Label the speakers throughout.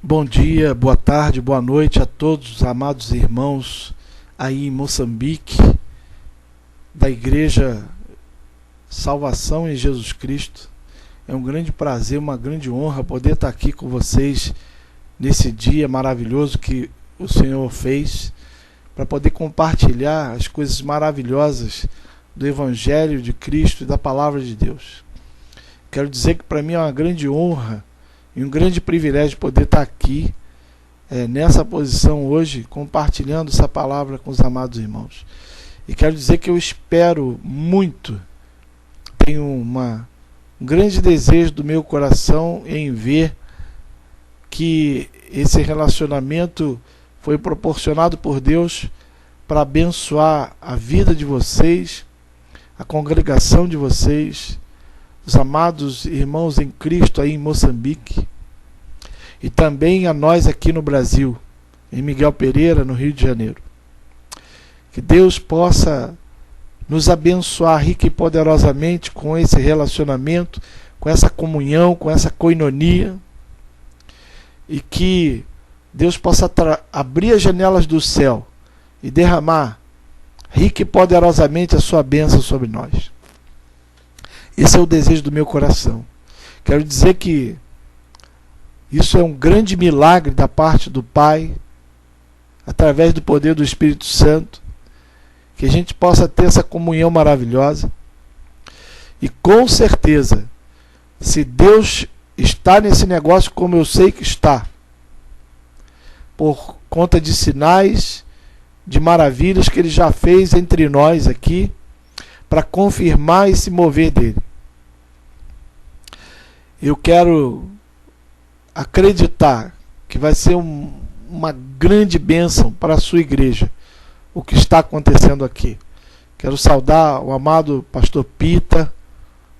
Speaker 1: Bom dia, boa tarde, boa noite a todos os amados irmãos aí em Moçambique, da Igreja Salvação em Jesus Cristo. É um grande prazer, uma grande honra poder estar aqui com vocês nesse dia maravilhoso que o Senhor fez, para poder compartilhar as coisas maravilhosas do Evangelho de Cristo e da Palavra de Deus. Quero dizer que para mim é uma grande honra e um grande privilégio poder estar aqui nessa posição hoje, compartilhando essa palavra com os amados irmãos. E quero dizer que eu espero muito, tenho um grande desejo do meu coração em ver que esse relacionamento foi proporcionado por Deus para abençoar a vida de vocês, a congregação de vocês, os amados irmãos em Cristo aí em Moçambique, e também a nós aqui no Brasil, em Miguel Pereira, no Rio de Janeiro. Que Deus possa nos abençoar rica e poderosamente com esse relacionamento, com essa comunhão, com essa koinonia, e que Deus possa abrir as janelas do céu e derramar rica e poderosamente a sua bênção sobre nós. Esse é o desejo do meu coração. Quero dizer que isso é um grande milagre da parte do Pai, através do poder do Espírito Santo, que a gente possa ter essa comunhão maravilhosa. E com certeza, se Deus está nesse negócio, como eu sei que está, por conta de sinais, de maravilhas que Ele já fez entre nós aqui, para confirmar esse mover dele. Eu quero acreditar que vai ser uma grande bênção para a sua igreja o que está acontecendo aqui. Quero saudar o amado pastor Pita,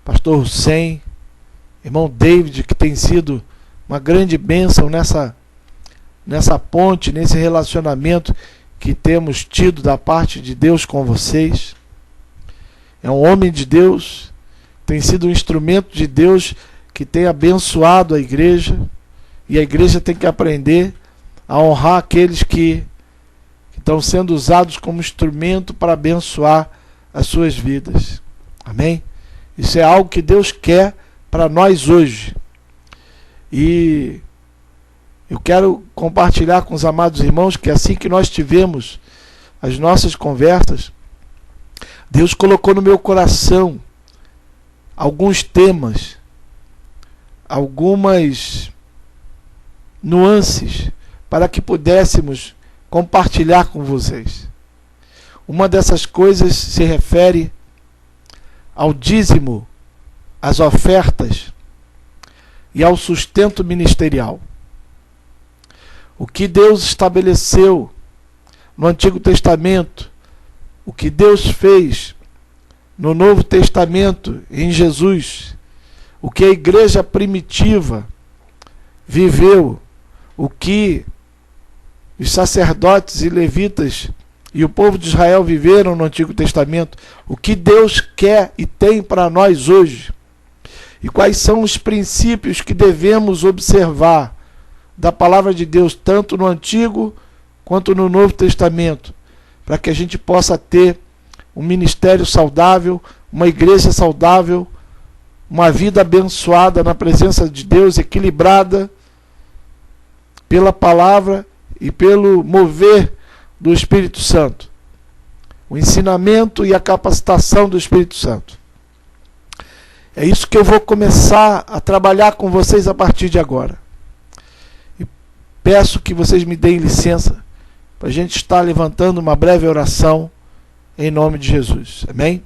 Speaker 1: pastor Hussein, irmão David, que tem sido uma grande bênção nessa ponte, nesse relacionamento que temos tido da parte de Deus com vocês. É um homem de Deus, tem sido um instrumento de Deus que tem abençoado a igreja, e a igreja tem que aprender a honrar aqueles que estão sendo usados como instrumento para abençoar as suas vidas. Amém? Isso é algo que Deus quer para nós hoje. E eu quero compartilhar com os amados irmãos que assim que nós tivemos as nossas conversas, Deus colocou no meu coração alguns temas, algumas nuances para que pudéssemos compartilhar com vocês. Uma dessas coisas se refere ao dízimo, às ofertas e ao sustento ministerial. O que Deus estabeleceu no Antigo Testamento, o que Deus fez no Novo Testamento, em Jesus, o que a igreja primitiva viveu, o que os sacerdotes e levitas e o povo de Israel viveram no Antigo Testamento, o que Deus quer e tem para nós hoje, e quais são os princípios que devemos observar da palavra de Deus, tanto no Antigo quanto no Novo Testamento, para que a gente possa ter um ministério saudável, uma igreja saudável, uma vida abençoada na presença de Deus, equilibrada pela palavra e pelo mover do Espírito Santo. O ensinamento e a capacitação do Espírito Santo. É isso que eu vou começar a trabalhar com vocês a partir de agora. E peço que vocês me deem licença para a gente estar levantando uma breve oração em nome de Jesus. Amém?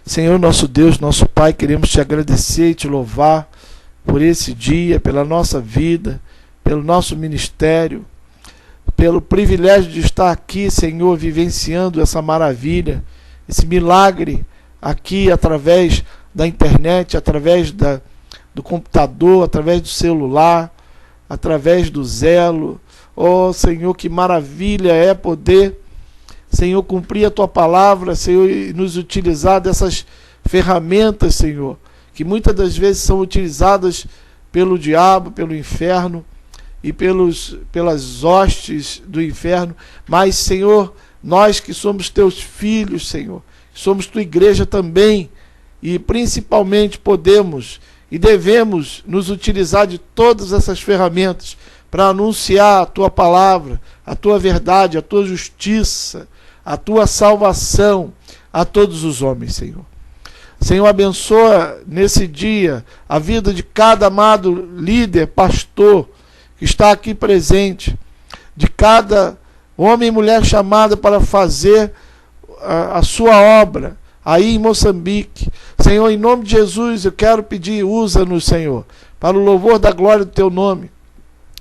Speaker 1: Senhor, nosso Deus, nosso Pai, queremos te agradecer e te louvar por esse dia, pela nossa vida, pelo nosso ministério, pelo privilégio de estar aqui, Senhor, vivenciando essa maravilha, esse milagre aqui através da internet, através do computador, através do celular, através do Zelo. Oh, Senhor, que maravilha é poder, Senhor, cumprir a Tua palavra, Senhor, e nos utilizar dessas ferramentas, Senhor, que muitas das vezes são utilizadas pelo diabo, pelo inferno, e pelas hostes do inferno, mas, Senhor, nós que somos teus filhos, Senhor, somos tua igreja também, e principalmente podemos e devemos nos utilizar de todas essas ferramentas para anunciar a tua palavra, a tua verdade, a tua justiça, a tua salvação a todos os homens, Senhor. Senhor, abençoa nesse dia a vida de cada amado líder, pastor, que está aqui presente, de cada homem e mulher chamada para fazer a sua obra aí em Moçambique. Senhor, em nome de Jesus, eu quero pedir, usa-nos, Senhor, para o louvor da glória do teu nome,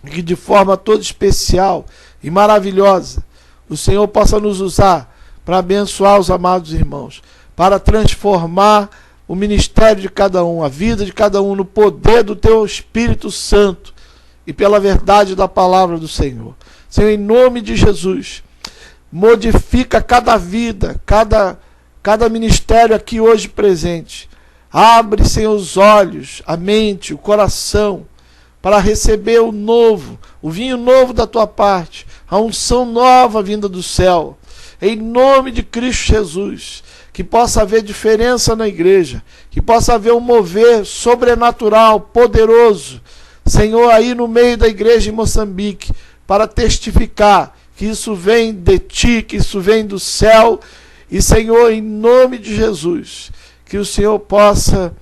Speaker 1: que de forma toda especial e maravilhosa o Senhor possa nos usar para abençoar os amados irmãos, para transformar o ministério de cada um, a vida de cada um, no poder do teu Espírito Santo e pela verdade da palavra do Senhor. Senhor, em nome de Jesus, modifica cada vida, cada ministério aqui hoje presente. Abre, Senhor, os olhos, a mente, o coração, para receber o novo, o vinho novo da tua parte, a unção nova vinda do céu. Em nome de Cristo Jesus, que possa haver diferença na igreja, que possa haver um mover sobrenatural, poderoso, Senhor, aí no meio da igreja em Moçambique, para testificar que isso vem de ti, que isso vem do céu. E, Senhor, em nome de Jesus, que o Senhor possa,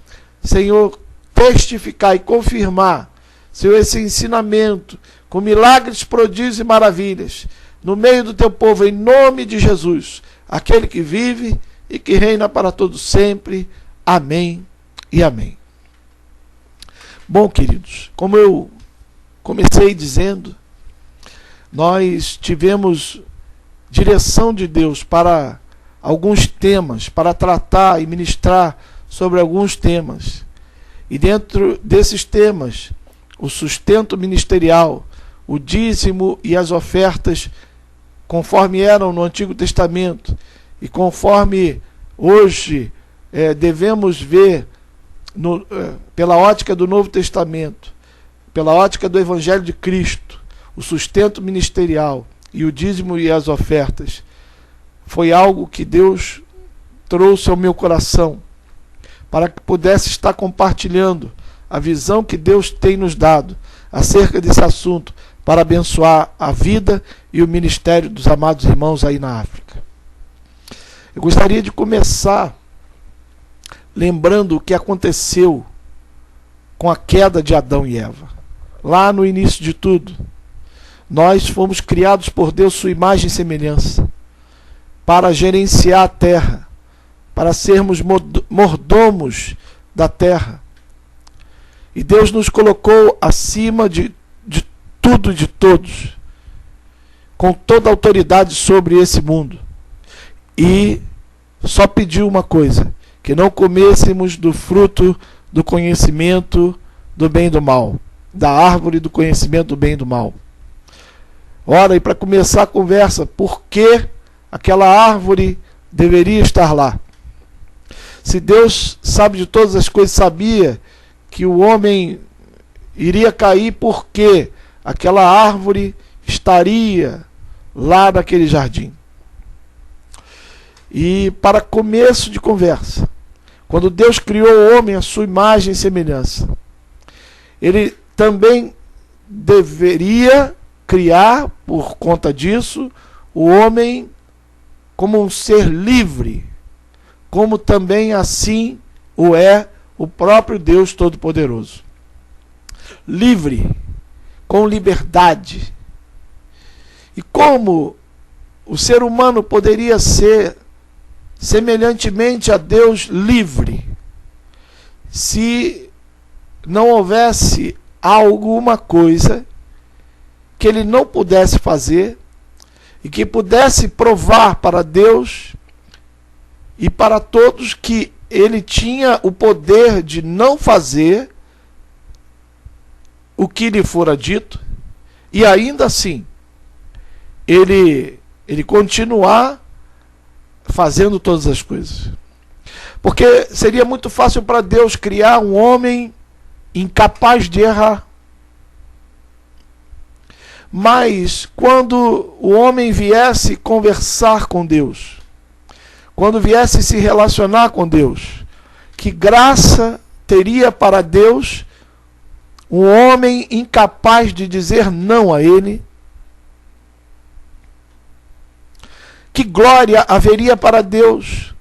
Speaker 1: Senhor, testificar e confirmar, Senhor, esse ensinamento, com milagres, prodígios e maravilhas, no meio do teu povo, em nome de Jesus, aquele que vive e que reina para todo sempre. Amém e amém. Bom, queridos, como eu comecei dizendo, nós tivemos direção de Deus para alguns temas, para tratar e ministrar sobre alguns temas. E dentro desses temas, o sustento ministerial, o dízimo e as ofertas, conforme eram no Antigo Testamento, e conforme hoje devemos ver pela ótica do Novo Testamento, pela ótica do Evangelho de Cristo, o sustento ministerial e o dízimo e as ofertas, foi algo que Deus trouxe ao meu coração, para que pudesse estar compartilhando a visão que Deus tem nos dado acerca desse assunto, para abençoar a vida e o ministério dos amados irmãos aí na África. Eu gostaria de começar lembrando o que aconteceu com a queda de Adão e Eva. Lá no início de tudo, nós fomos criados por Deus, sua imagem e semelhança, para gerenciar a terra, para sermos mordomos da terra. E Deus nos colocou acima de tudo e de todos, com toda a autoridade sobre esse mundo. E só pediu uma coisa: que não comêssemos do fruto do conhecimento do bem e do mal, da árvore do conhecimento do bem e do mal. Ora, e para começar a conversa, por que aquela árvore deveria estar lá? Se Deus sabe de todas as coisas, sabia que o homem iria cair, por que aquela árvore estaria lá naquele jardim? E para começo de conversa, quando Deus criou o homem à sua imagem e semelhança, Ele também deveria criar, por conta disso, o homem como um ser livre, como também assim o é o próprio Deus Todo-Poderoso. Livre, com liberdade. E como o ser humano poderia ser semelhantemente a Deus livre, se não houvesse alguma coisa que ele não pudesse fazer e que pudesse provar para Deus e para todos que ele tinha o poder de não fazer o que lhe fora dito, e ainda assim ele continuar fazendo todas as coisas. Porque seria muito fácil para Deus criar um homem incapaz de errar. Mas quando o homem viesse conversar com Deus, quando viesse se relacionar com Deus, que graça teria para Deus um homem incapaz de dizer não a Ele? Que glória haveria para Deus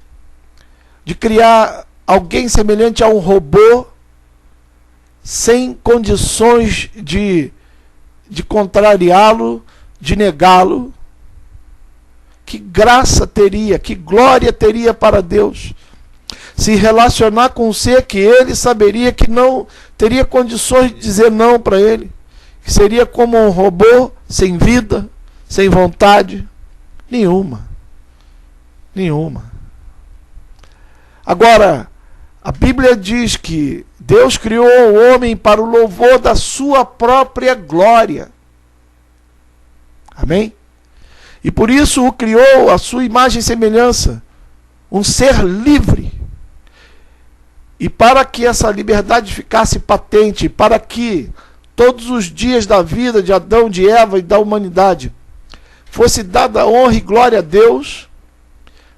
Speaker 1: de criar alguém semelhante a um robô, sem condições de contrariá-lo, de negá-lo? Que graça teria, que glória teria para Deus se relacionar com um ser que ele saberia que não teria condições de dizer não para ele, que seria como um robô sem vida, sem vontade nenhuma. Agora, a Bíblia diz que Deus criou o homem para o louvor da sua própria glória. Amém? E por isso o criou à sua imagem e semelhança, um ser livre. E para que essa liberdade ficasse patente, para que todos os dias da vida de Adão, de Eva e da humanidade fosse dada honra e glória a Deus,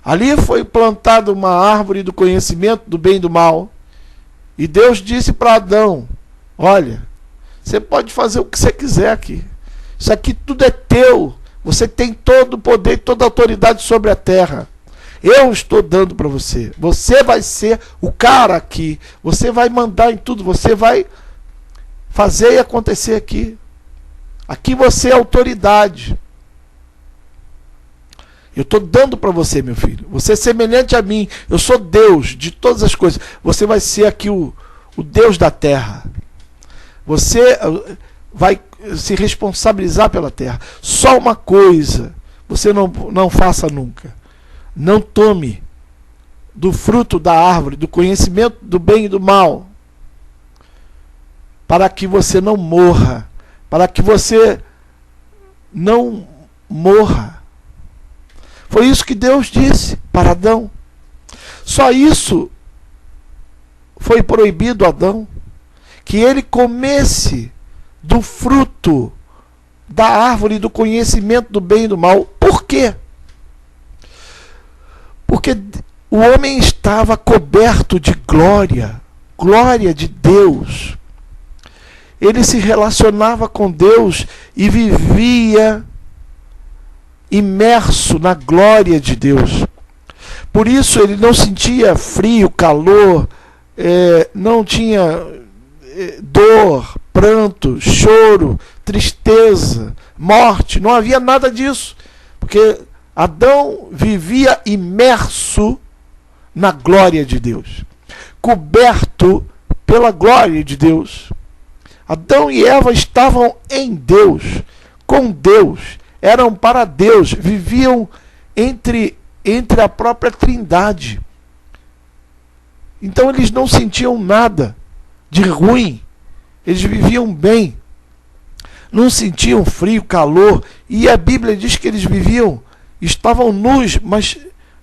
Speaker 1: ali foi plantada uma árvore do conhecimento do bem e do mal. E Deus disse para Adão: olha, você pode fazer o que você quiser aqui. Isso aqui tudo é teu. Você tem todo o poder e toda a autoridade sobre a terra. Eu estou dando para você. Você vai ser o cara aqui. Você vai mandar em tudo. Você vai fazer e acontecer aqui. Aqui você é autoridade. Eu estou dando para você, meu filho. Você é semelhante a mim. Eu sou Deus de todas as coisas. Você vai ser aqui o Deus da terra. Você vai se responsabilizar pela terra. Só uma coisa você não faça nunca: não tome do fruto da árvore do conhecimento do bem e do mal, para que você não morra, para que você não morra. Foi isso que Deus disse para Adão. Só isso foi proibido a Adão, que ele comesse do fruto da árvore do conhecimento do bem e do mal. Por quê? Porque o homem estava coberto de glória, glória de Deus. Ele se relacionava com Deus e vivia imerso na glória de Deus. Por isso ele não sentia frio, calor, não tinha dor, pranto, choro, tristeza, morte. Não havia nada disso, porque Adão vivia imerso na glória de Deus, coberto pela glória de Deus. Adão e Eva estavam em Deus, com Deus, eram para Deus, viviam entre a própria Trindade. Então eles não sentiam nada de ruim, eles viviam bem, não sentiam frio, calor, e a Bíblia diz que eles estavam nus, mas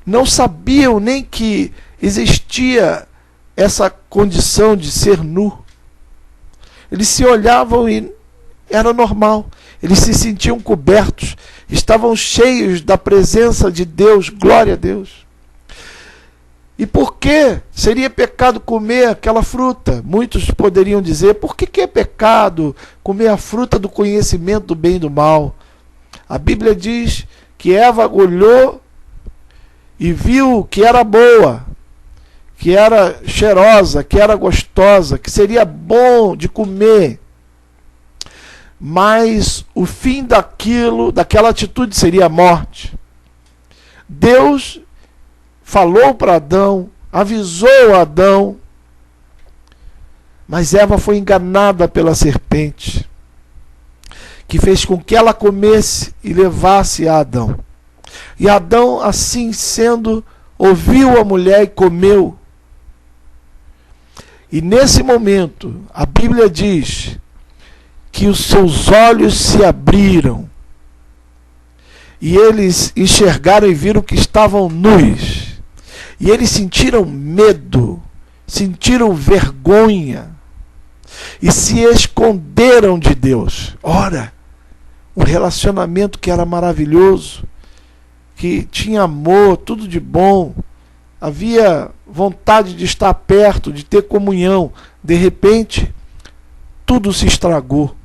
Speaker 1: não sabiam nem que existia essa condição de ser nu. Eles se olhavam e era normal. Eles se sentiam cobertos, estavam cheios da presença de Deus, glória a Deus. E por que seria pecado comer aquela fruta? Muitos poderiam dizer: por que é pecado comer a fruta do conhecimento do bem e do mal? A Bíblia diz que Eva olhou e viu que era boa, que era cheirosa, que era gostosa, que seria bom de comer. Mas o fim daquela atitude seria a morte. Deus falou para Adão, avisou Adão, mas Eva foi enganada pela serpente, que fez com que ela comesse e levasse a Adão. E Adão, assim sendo, ouviu a mulher e comeu. E nesse momento, a Bíblia diz que os seus olhos se abriram e eles enxergaram e viram que estavam nus. E eles sentiram medo, sentiram vergonha e se esconderam de Deus. Ora, um relacionamento que era maravilhoso, que tinha amor, tudo de bom, havia vontade de estar perto, de ter comunhão. De repente, tudo se estragou.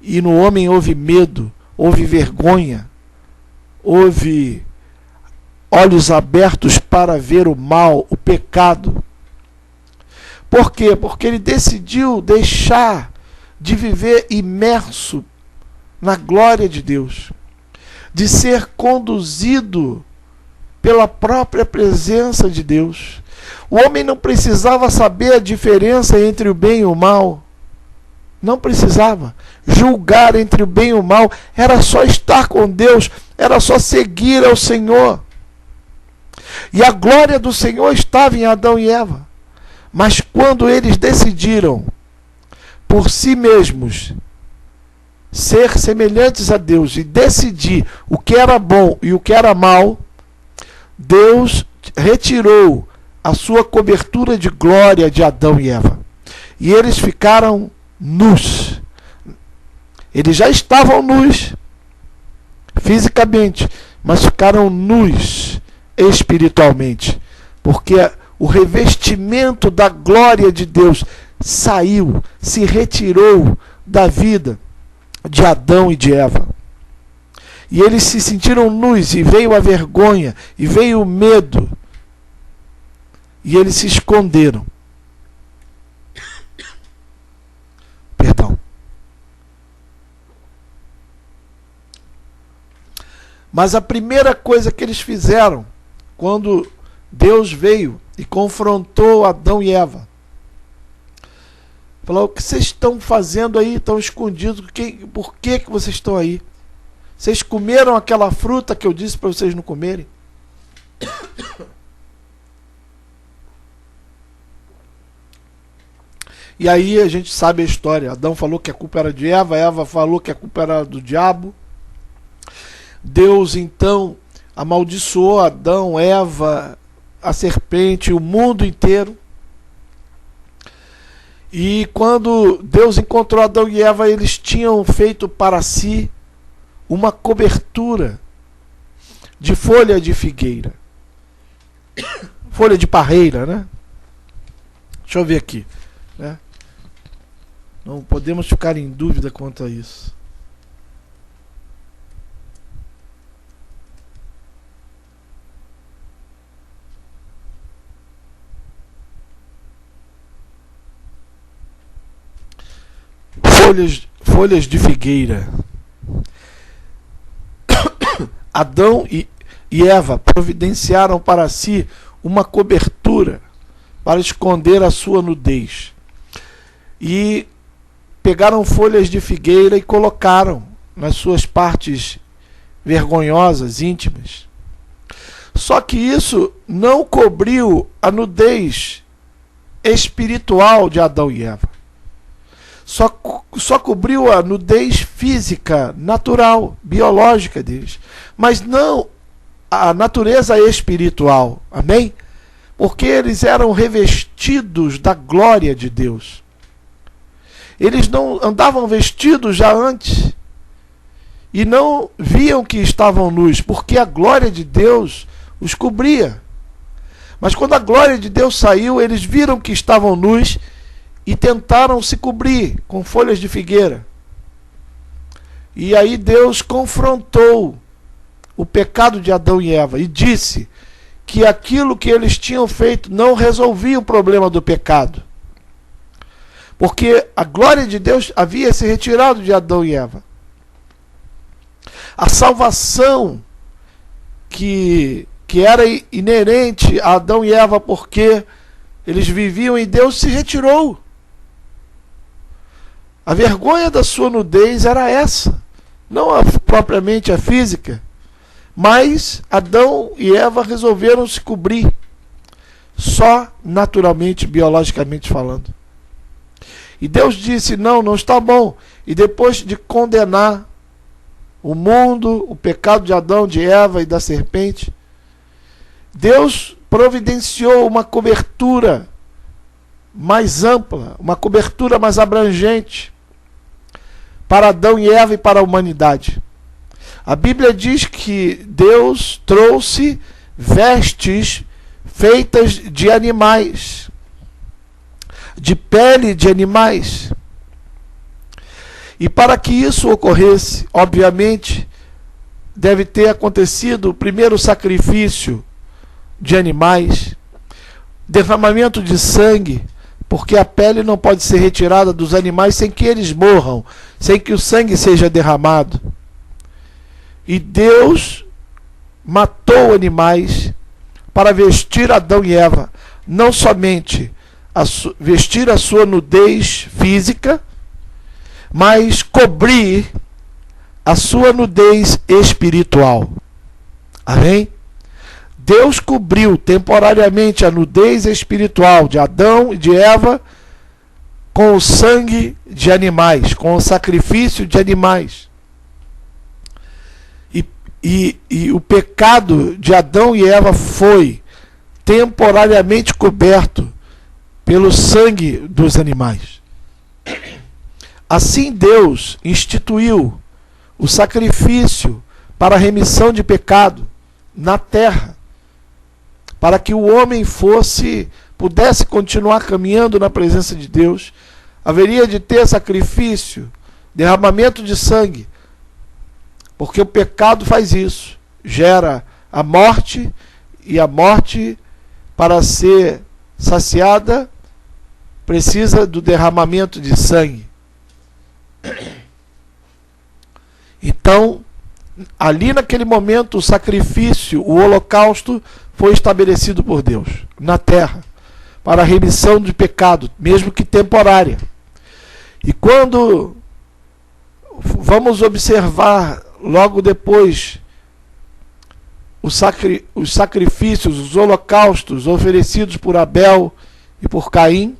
Speaker 1: E no homem houve medo, houve vergonha, houve olhos abertos para ver o mal, o pecado. Por quê? Porque ele decidiu deixar de viver imerso na glória de Deus, de ser conduzido pela própria presença de Deus. O homem não precisava saber a diferença entre o bem e o mal. Não precisava julgar entre o bem e o mal. Era só estar com Deus, era só seguir ao Senhor. E a glória do Senhor estava em Adão e Eva. Mas quando eles decidiram por si mesmos ser semelhantes a Deus e decidir o que era bom e o que era mal, Deus retirou a sua cobertura de glória de Adão e Eva. E eles ficaram nus. Eles já estavam nus fisicamente, mas ficaram nus espiritualmente, porque o revestimento da glória de Deus saiu, se retirou da vida de Adão e de Eva. E eles se sentiram nus, e veio a vergonha, e veio o medo, e eles se esconderam. Perdão. Mas a primeira coisa que eles fizeram, quando Deus veio e confrontou Adão e Eva, falou: o que vocês estão fazendo aí? Estão escondidos? Por que vocês estão aí? Vocês comeram aquela fruta que eu disse para vocês não comerem? E aí a gente sabe a história. Adão falou que a culpa era de Eva, Eva falou que a culpa era do diabo. Deus então amaldiçoou Adão, Eva, a serpente, o mundo inteiro. E quando Deus encontrou Adão e Eva, eles tinham feito para si uma cobertura de folha de figueira. Folha de parreira, né? Deixa eu ver aqui, né? Não podemos ficar em dúvida quanto a isso. Folhas de figueira. Adão e Eva providenciaram para si uma cobertura para esconder a sua nudez. E pegaram folhas de figueira e colocaram nas suas partes vergonhosas, íntimas. Só que isso não cobriu a nudez espiritual de Adão e Eva. Só cobriu a nudez física, natural, biológica deles, mas não a natureza espiritual. Amém? Porque eles eram revestidos da glória de Deus. Eles não andavam vestidos já antes e não viam que estavam nus, porque a glória de Deus os cobria. Mas quando a glória de Deus saiu, eles viram que estavam nus e tentaram se cobrir com folhas de figueira. E aí Deus confrontou o pecado de Adão e Eva e disse que aquilo que eles tinham feito não resolvia o problema do pecado, porque a glória de Deus havia se retirado de Adão e Eva. A salvação que era inerente a Adão e Eva, porque eles viviam em Deus, se retirou. A vergonha da sua nudez era essa, não propriamente a física, mas Adão e Eva resolveram se cobrir, só naturalmente, biologicamente falando. E Deus disse: não está bom. E depois de condenar o mundo, o pecado de Adão, de Eva e da serpente, Deus providenciou uma cobertura mais ampla, uma cobertura mais abrangente, para Adão e Eva e para a humanidade. A Bíblia diz que Deus trouxe vestes feitas de animais, de pele de animais. E para que isso ocorresse, obviamente, deve ter acontecido o primeiro sacrifício de animais, derramamento de sangue, porque a pele não pode ser retirada dos animais sem que eles morram, sem que o sangue seja derramado. E Deus matou animais para vestir Adão e Eva, não somente vestir a sua nudez física, mas cobrir a sua nudez espiritual. Amém? Deus cobriu temporariamente a nudez espiritual de Adão e de Eva com o sangue de animais, com o sacrifício de animais. E o pecado de Adão e Eva foi temporariamente coberto pelo sangue dos animais. Assim Deus instituiu o sacrifício para a remissão de pecado na terra, para que o homem pudesse continuar caminhando na presença de Deus. Haveria de ter sacrifício, derramamento de sangue, porque o pecado faz isso, gera a morte, e a morte, para ser saciada, precisa do derramamento de sangue. Então, ali naquele momento, o sacrifício, o holocausto, foi estabelecido por Deus na terra, para a remissão de pecado, mesmo que temporária. E quando vamos observar logo depois os sacrifícios, os holocaustos oferecidos por Abel e por Caim,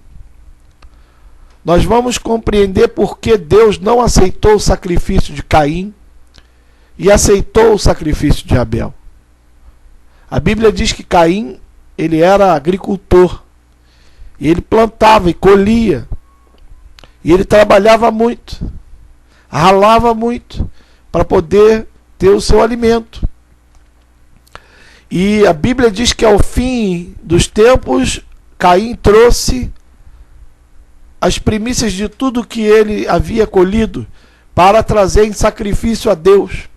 Speaker 1: nós vamos compreender por que Deus não aceitou o sacrifício de Caim e aceitou o sacrifício de Abel. A Bíblia diz que Caim, ele era agricultor, e ele plantava e colhia, e ele trabalhava muito, ralava muito, para poder ter o seu alimento. E a Bíblia diz que ao fim dos tempos, Caim trouxe as primícias de tudo que ele havia colhido para trazer em sacrifício a Deus.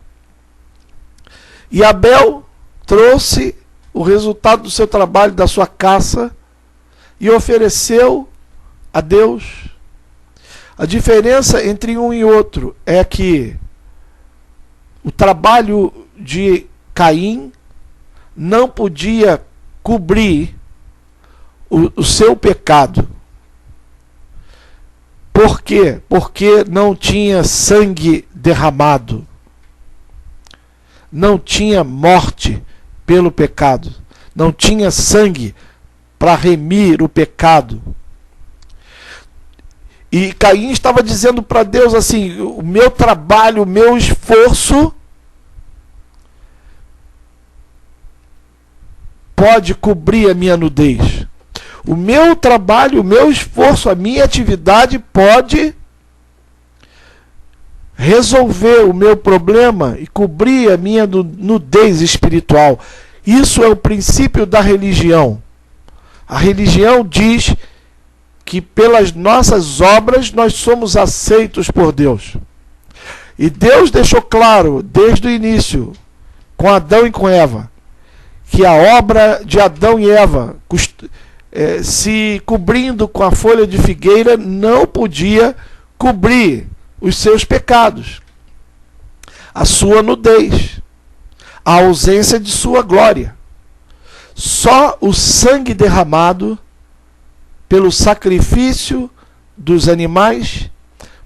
Speaker 1: E Abel trouxe o resultado do seu trabalho, da sua caça, e ofereceu a Deus. A diferença entre um e outro é que o trabalho de Caim não podia cobrir o seu pecado. Por quê? Porque não tinha sangue derramado. Não tinha morte pelo pecado. Não tinha sangue para remir o pecado. E Caim estava dizendo para Deus assim: o meu trabalho, o meu esforço pode cobrir a minha nudez. O meu trabalho, o meu esforço, a minha atividade pode resolver o meu problema e cobrir a minha nudez espiritual. Isso é o princípio da religião. A religião diz que pelas nossas obras nós somos aceitos por Deus. E Deus deixou claro desde o início, com Adão e com Eva, que a obra de Adão e Eva, se cobrindo com a folha de figueira, não podia cobrir os seus pecados, a sua nudez, a ausência de sua glória. Só o sangue derramado pelo sacrifício dos animais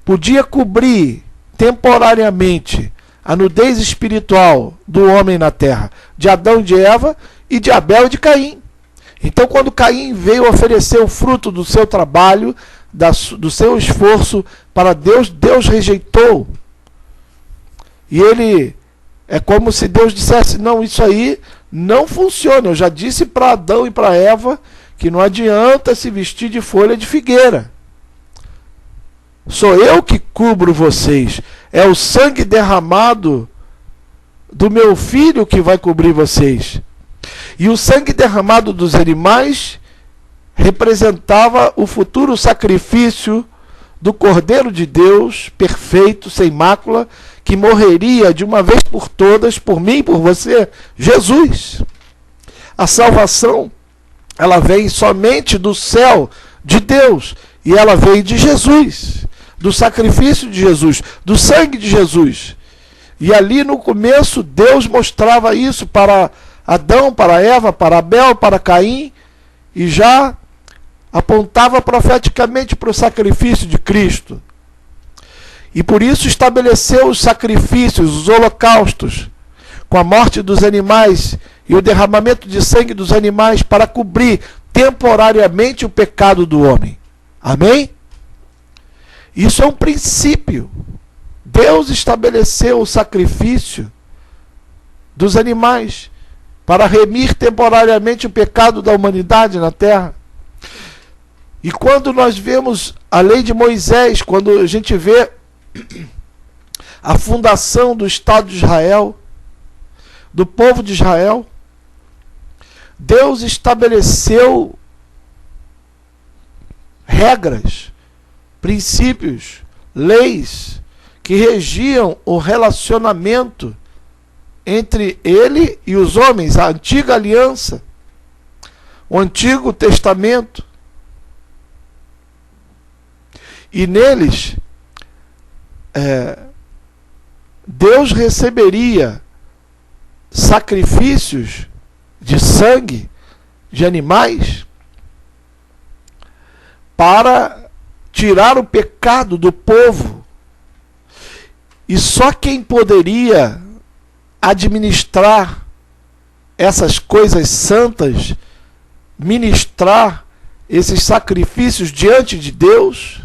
Speaker 1: podia cobrir temporariamente a nudez espiritual do homem na terra, de Adão e de Eva, e de Abel e de Caim. Então, quando Caim veio oferecer o fruto do seu trabalho, do seu esforço para Deus, Deus rejeitou. E ele, é como se Deus dissesse: não, isso aí não funciona. Eu já disse para Adão e para Eva que não adianta se vestir de folha de figueira. sou eu que cubro vocês. É o sangue derramado do meu filho que vai cobrir vocês. E o sangue derramado dos animais representava o futuro sacrifício do Cordeiro de Deus, perfeito, sem mácula, que morreria de uma vez por todas, por mim e por você, Jesus. A salvação, ela vem somente do céu de Deus, e ela vem de Jesus, do sacrifício de Jesus, do sangue de Jesus. E ali no começo Deus mostrava isso para Adão, para Eva, para Abel, para Caim, e já apontava profeticamente para o sacrifício de Cristo. E por isso estabeleceu os sacrifícios, os holocaustos, com a morte dos animais e o derramamento de sangue dos animais para cobrir temporariamente o pecado do homem. Amém? Isso é um princípio. Deus estabeleceu o sacrifício dos animais para remir temporariamente o pecado da humanidade na terra. E quando nós vemos a lei de Moisés, quando a gente vê a fundação do Estado de Israel, do povo de Israel, Deus estabeleceu regras, princípios, leis que regiam o relacionamento entre ele e os homens, a antiga aliança, o Antigo Testamento. E neles, Deus receberia sacrifícios de sangue de animais para tirar o pecado do povo. E só quem poderia administrar essas coisas santas, ministrar esses sacrifícios diante de Deus,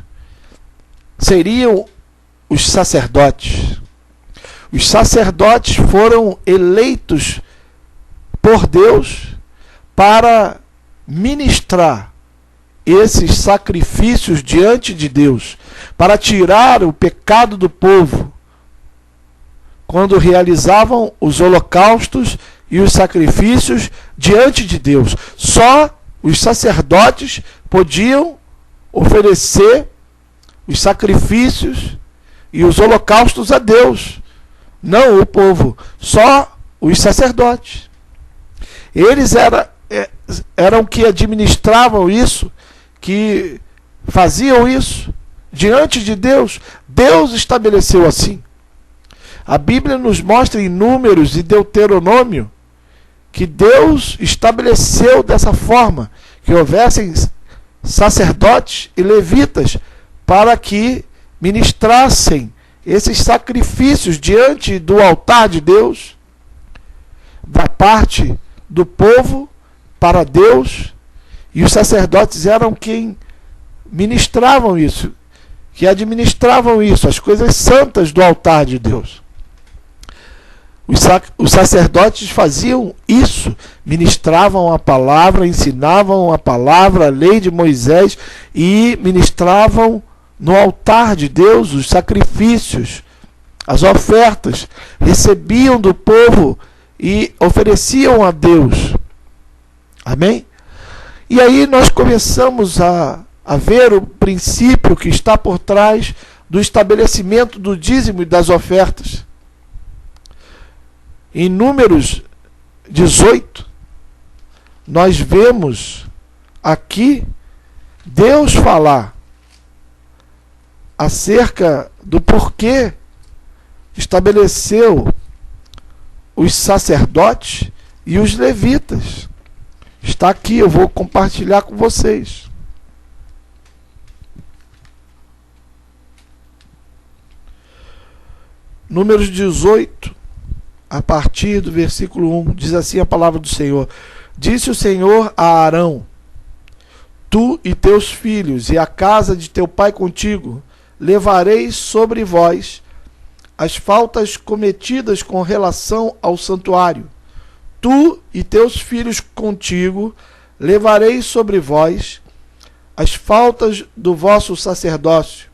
Speaker 1: seriam os sacerdotes. Os sacerdotes foram eleitos por Deus para ministrar esses sacrifícios diante de Deus, para tirar o pecado do povo, quando realizavam os holocaustos e os sacrifícios diante de Deus. Só os sacerdotes podiam oferecer os sacrifícios e os holocaustos a Deus, não o povo, só os sacerdotes. Eles eram que administravam isso, que faziam isso diante de Deus. Deus estabeleceu assim. A Bíblia nos mostra em Números e Deuteronômio que Deus estabeleceu dessa forma, que houvessem sacerdotes e levitas para que ministrassem esses sacrifícios diante do altar de Deus, da parte do povo para Deus, e os sacerdotes eram quem ministravam isso, que administravam isso, as coisas santas do altar de Deus. Os sacerdotes faziam isso, ministravam a palavra, ensinavam a palavra, a lei de Moisés, e ministravam no altar de Deus os sacrifícios, as ofertas, recebiam do povo e ofereciam a Deus. Amém? E aí nós começamos a ver o princípio que está por trás do estabelecimento do dízimo e das ofertas. Em Números 18, nós vemos aqui Deus falar acerca do porquê estabeleceu os sacerdotes e os levitas. Está aqui, eu vou compartilhar com vocês. Números 18, a partir do versículo 1, diz assim a palavra do Senhor. Disse o Senhor a Arão: tu e teus filhos e a casa de teu pai contigo levareis sobre vós as faltas cometidas com relação ao santuário. Tu e teus filhos contigo levareis sobre vós as faltas do vosso sacerdócio,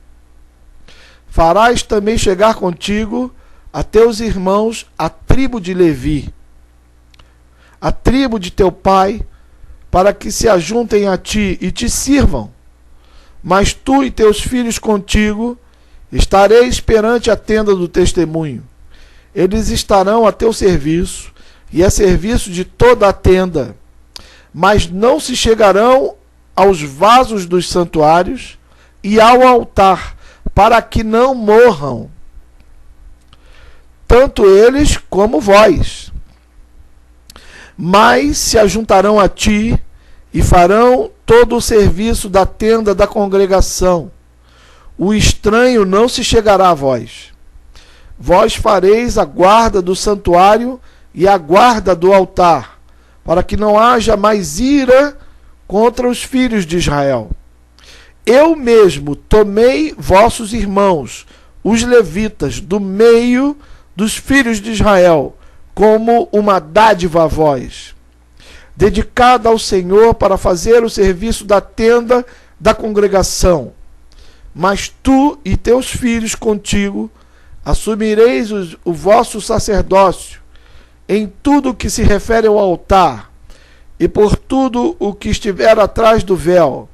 Speaker 1: farás também chegar contigo a teus irmãos, a tribo de Levi, a tribo de teu pai, para que se ajuntem a ti e te sirvam. Mas tu e teus filhos contigo estareis perante a tenda do testemunho. Eles estarão a teu serviço e a serviço de toda a tenda, mas não se chegarão aos vasos dos santuários e ao altar, para que não morram, tanto eles como vós. Mas se ajuntarão a ti e farão todo o serviço da tenda da congregação. O estranho não se chegará a vós. Vós fareis a guarda do santuário e a guarda do altar, para que não haja mais ira contra os filhos de Israel. Eu mesmo tomei vossos irmãos, os levitas, do meio dos filhos de Israel, como uma dádiva a vós, dedicada ao Senhor para fazer o serviço da tenda da congregação. Mas tu e teus filhos contigo assumireis o vosso sacerdócio em tudo o que se refere ao altar e por tudo o que estiver atrás do véu.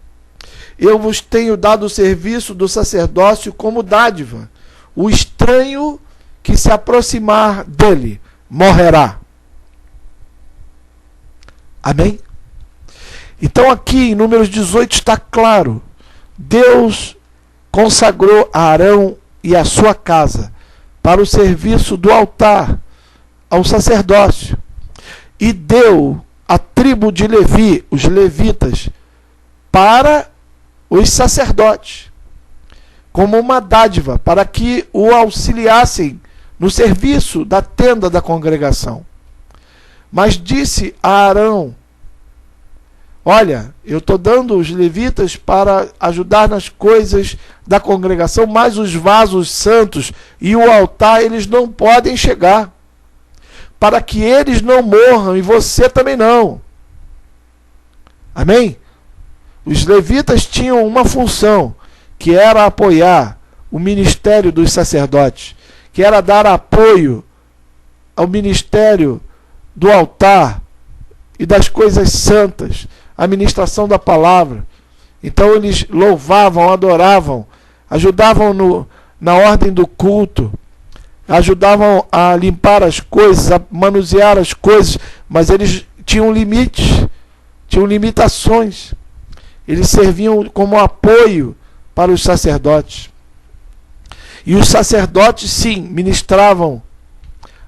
Speaker 1: Eu vos tenho dado o serviço do sacerdócio como dádiva. O estranho que se aproximar dele morrerá. Amém? Então aqui em Números 18 está claro. Deus consagrou a Arão e a sua casa para o serviço do altar, ao sacerdócio. E deu a tribo de Levi, os levitas, para os sacerdotes, como uma dádiva, para que o auxiliassem no serviço da tenda da congregação. Mas disse a Arão: olha, eu estou dando os levitas para ajudar nas coisas da congregação, mas os vasos santos e o altar eles não podem chegar, para que eles não morram e você também não. Amém? Os levitas tinham uma função, que era apoiar o ministério dos sacerdotes, que era dar apoio ao ministério do altar e das coisas santas, a ministração da palavra. Então eles louvavam, adoravam, ajudavam na ordem do culto, ajudavam a limpar as coisas, a manusear as coisas, mas eles tinham limites, tinham limitações. Eles serviam como apoio para os sacerdotes. E os sacerdotes, sim, ministravam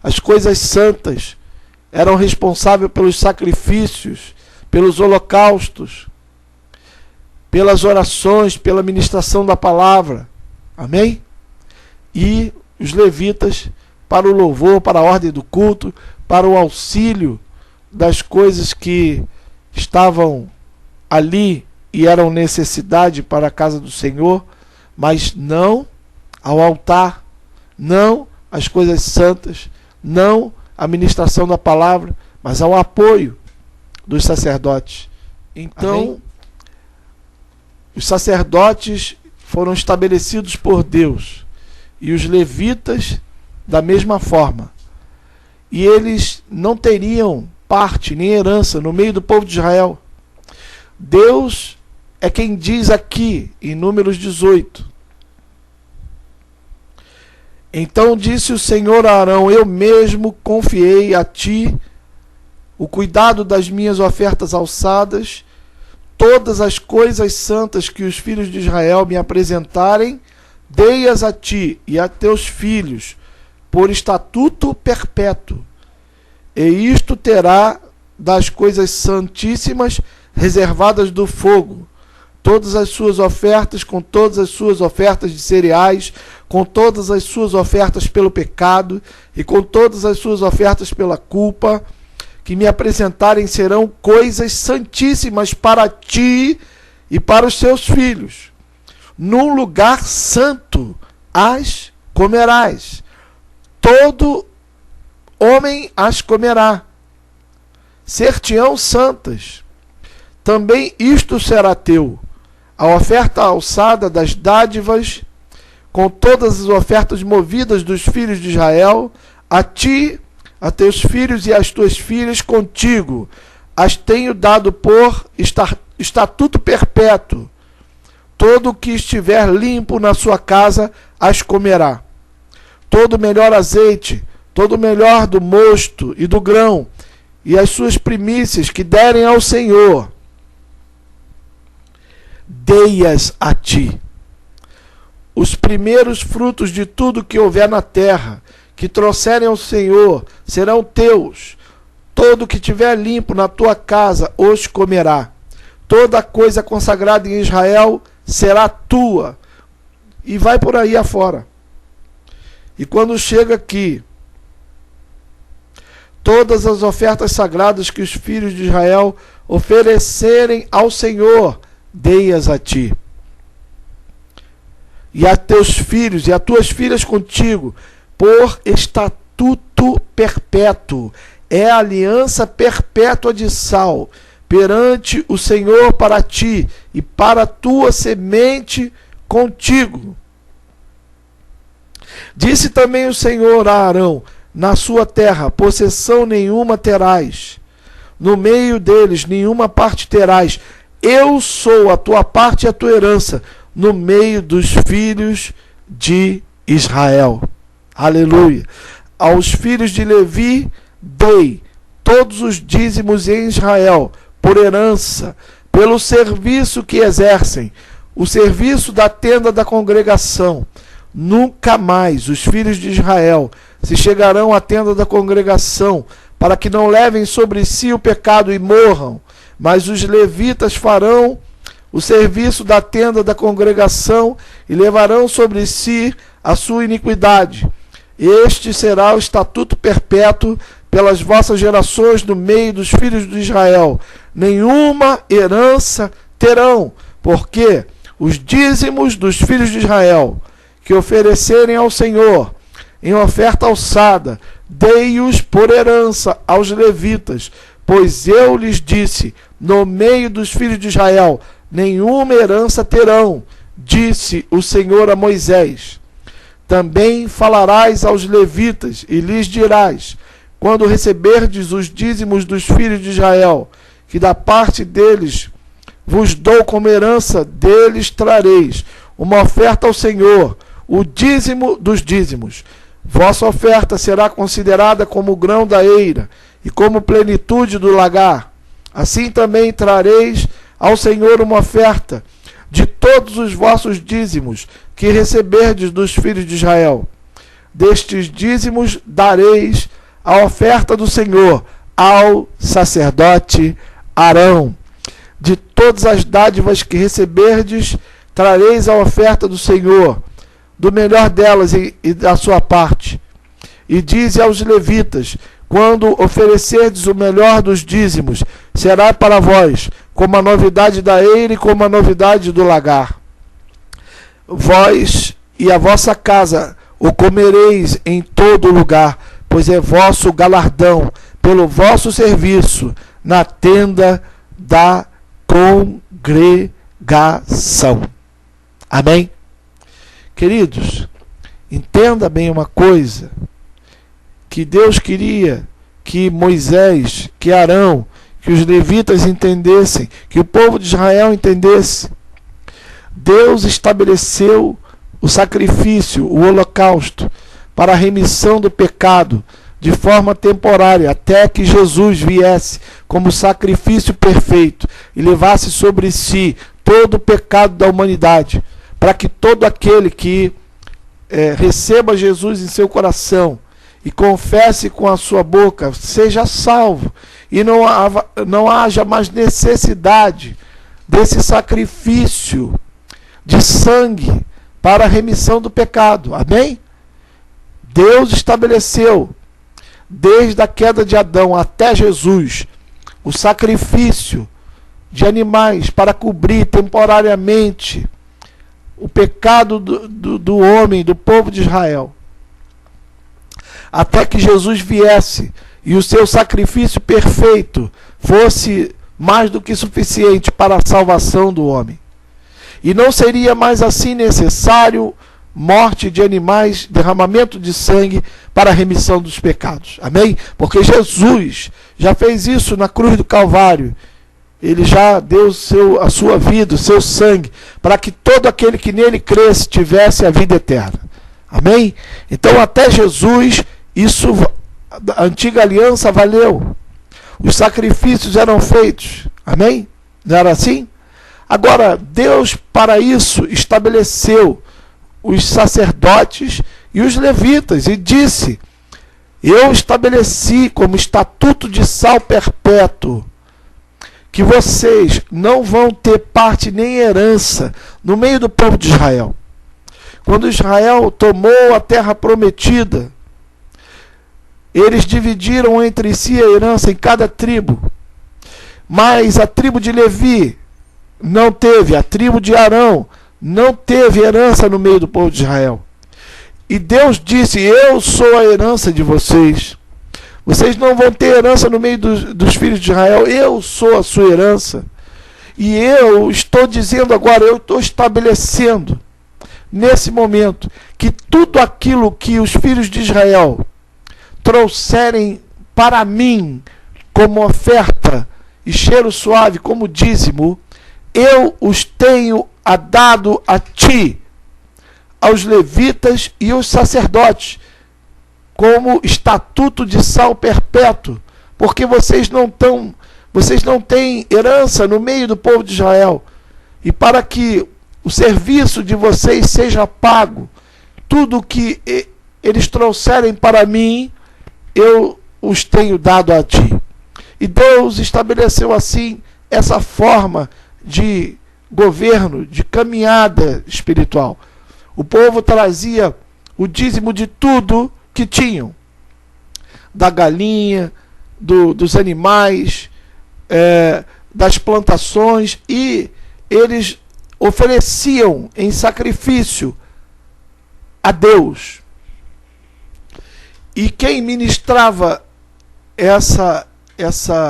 Speaker 1: as coisas santas, eram responsáveis pelos sacrifícios, pelos holocaustos, pelas orações, pela ministração da palavra. Amém? E os levitas para o louvor, para a ordem do culto, para o auxílio das coisas que estavam ali e eram necessidade para a casa do Senhor, mas não ao altar, não às coisas santas, não à ministração da palavra, mas ao apoio dos sacerdotes. Então, amém? Os sacerdotes foram estabelecidos por Deus e os levitas da mesma forma. E eles não teriam parte nem herança no meio do povo de Israel. Deus é quem diz aqui em Números 18: então disse o Senhor a Arão: eu mesmo confiei a ti o cuidado das minhas ofertas alçadas, todas as coisas santas que os filhos de Israel me apresentarem, dei-as a ti e a teus filhos por estatuto perpétuo. E isto terá das coisas santíssimas reservadas do fogo, todas as suas ofertas, com todas as suas ofertas de cereais, com todas as suas ofertas pelo pecado e com todas as suas ofertas pela culpa, que me apresentarem, serão coisas santíssimas para ti e para os seus filhos. Num lugar santo as comerás. Todo homem as comerá. Ser-te-ão santas. Também isto será teu: a oferta alçada das dádivas, com todas as ofertas movidas dos filhos de Israel, a ti, a teus filhos e às tuas filhas contigo, as tenho dado por estatuto perpétuo. Todo o que estiver limpo na sua casa as comerá. Todo o melhor azeite, todo o melhor do mosto e do grão, e as suas primícias que derem ao Senhor, dei-as a ti. Os primeiros frutos de tudo que houver na terra, que trouxerem ao Senhor, serão teus. Todo que tiver limpo na tua casa os comerá. Toda coisa consagrada em Israel será tua. E vai por aí afora. E quando chega aqui, todas as ofertas sagradas que os filhos de Israel oferecerem ao Senhor, dei-as a ti. E a teus filhos e a tuas filhas contigo, por estatuto perpétuo. É a aliança perpétua de sal perante o Senhor para ti e para a tua semente contigo. Disse também o Senhor a Arão: na sua terra possessão nenhuma terás, no meio deles nenhuma parte terás. Eu sou a tua parte e a tua herança no meio dos filhos de Israel. Aleluia. Aos filhos de Levi dei todos os dízimos em Israel por herança, pelo serviço que exercem, o serviço da tenda da congregação. Nunca mais os filhos de Israel se chegarão à tenda da congregação, para que não levem sobre si o pecado e morram, mas os levitas farão o serviço da tenda da congregação e levarão sobre si a sua iniquidade. Este será o estatuto perpétuo pelas vossas gerações no meio dos filhos de Israel. Nenhuma herança terão, porque os dízimos dos filhos de Israel que oferecerem ao Senhor em oferta alçada, dei-os por herança aos levitas, pois eu lhes disse: no meio dos filhos de Israel nenhuma herança terão, disse o Senhor a Moisés. Também falarás aos levitas e lhes dirás: quando receberdes os dízimos dos filhos de Israel, que da parte deles vos dou como herança, deles trareis uma oferta ao Senhor, o dízimo dos dízimos. Vossa oferta será considerada como o grão da eira e como plenitude do lagar. Assim também trareis ao Senhor uma oferta de todos os vossos dízimos que receberdes dos filhos de Israel. Destes dízimos dareis a oferta do Senhor ao sacerdote Arão. De todas as dádivas que receberdes, trareis a oferta do Senhor, do melhor delas e da sua parte. E dize aos levitas: quando oferecerdes o melhor dos dízimos, será para vós como a novidade da eira e como a novidade do lagar. Vós e a vossa casa o comereis em todo lugar, pois é vosso galardão pelo vosso serviço na tenda da congregação. Amém? Queridos, entenda bem uma coisa, que Deus queria que Moisés, que Arão, que os levitas entendessem, que o povo de Israel entendesse. Deus estabeleceu o sacrifício, o holocausto, para a remissão do pecado, de forma temporária, até que Jesus viesse como sacrifício perfeito e levasse sobre si todo o pecado da humanidade, para que todo aquele que receba Jesus em seu coração e confesse com a sua boca seja salvo, e não haja mais necessidade desse sacrifício de sangue para a remissão do pecado. Amém? Deus estabeleceu, desde a queda de Adão até Jesus, o sacrifício de animais para cobrir temporariamente o pecado do homem, do povo de Israel, até que Jesus viesse e o seu sacrifício perfeito fosse mais do que suficiente para a salvação do homem. E não seria mais assim necessário morte de animais, derramamento de sangue para a remissão dos pecados. Amém? Porque Jesus já fez isso na cruz do Calvário. Ele já deu a sua vida, o seu sangue, para que todo aquele que nele cresce tivesse a vida eterna. Amém? Então até Jesus, isso, a antiga aliança valeu. Os sacrifícios eram feitos. Amém? Não era assim? Agora, Deus para isso estabeleceu os sacerdotes e os levitas e disse: eu estabeleci como estatuto de sal perpétuo que vocês não vão ter parte nem herança no meio do povo de Israel. Quando Israel tomou a terra prometida, eles dividiram entre si a herança em cada tribo. Mas a tribo de Levi não teve, a tribo de Arão não teve herança no meio do povo de Israel. E Deus disse: eu sou a herança de vocês. Vocês não vão ter herança no meio dos filhos de Israel. Eu sou a sua herança. E eu estou dizendo agora, eu estou estabelecendo nesse momento que tudo aquilo que os filhos de Israel trouxerem para mim como oferta e cheiro suave, como dízimo, eu os tenho dado a ti, aos levitas e aos sacerdotes, como estatuto de sal perpétuo, porque vocês não têm herança no meio do povo de Israel. E para que o serviço de vocês seja pago, tudo que eles trouxerem para mim, eu os tenho dado a ti. E Deus estabeleceu assim essa forma de governo, de caminhada espiritual. O povo trazia o dízimo de tudo que tinham, da galinha, dos animais, das plantações, e eles ofereciam em sacrifício a Deus. E quem ministrava essa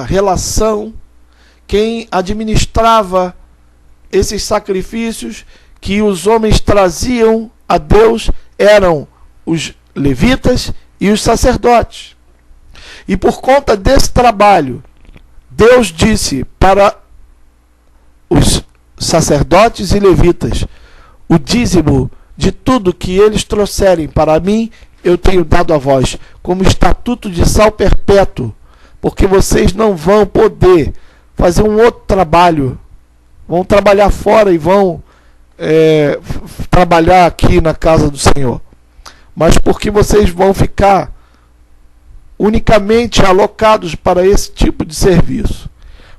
Speaker 1: relação, quem administrava esses sacrifícios que os homens traziam a Deus, eram os levitas e os sacerdotes. E por conta desse trabalho, Deus disse para os sacerdotes e levitas: o dízimo de tudo que eles trouxerem para mim, eu tenho dado a vós, como estatuto de sal perpétuo, porque vocês não vão poder fazer um outro trabalho, vão trabalhar fora e vão trabalhar aqui na casa do Senhor, mas porque vocês vão ficar unicamente alocados para esse tipo de serviço,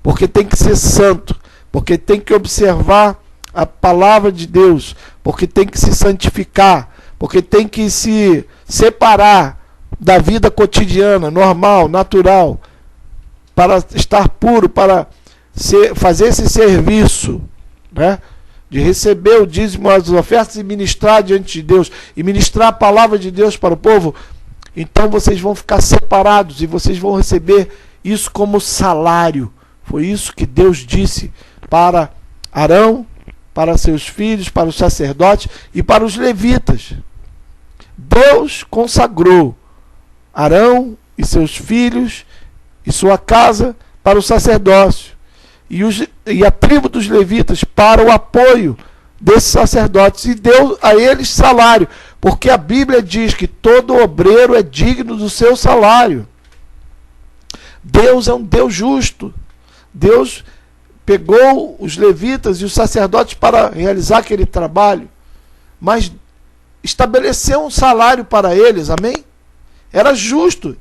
Speaker 1: porque tem que ser santo, porque tem que observar a palavra de Deus, porque tem que se santificar, porque tem que se separar da vida cotidiana, normal, natural, para estar puro, para fazer esse serviço, né, de receber o dízimo, as ofertas e ministrar diante de Deus, e ministrar a palavra de Deus para o povo. Então vocês vão ficar separados e vocês vão receber isso como salário. Foi isso que Deus disse para Arão, para seus filhos, para os sacerdotes e para os levitas. Deus consagrou Arão e seus filhos e sua casa para o sacerdócio, e a tribo dos levitas para o apoio desses sacerdotes, e deu a eles salário, porque a Bíblia diz que todo obreiro é digno do seu salário. Deus é um Deus justo. Deus pegou os levitas e os sacerdotes para realizar aquele trabalho, mas estabeleceu um salário para eles, amém? Era justo.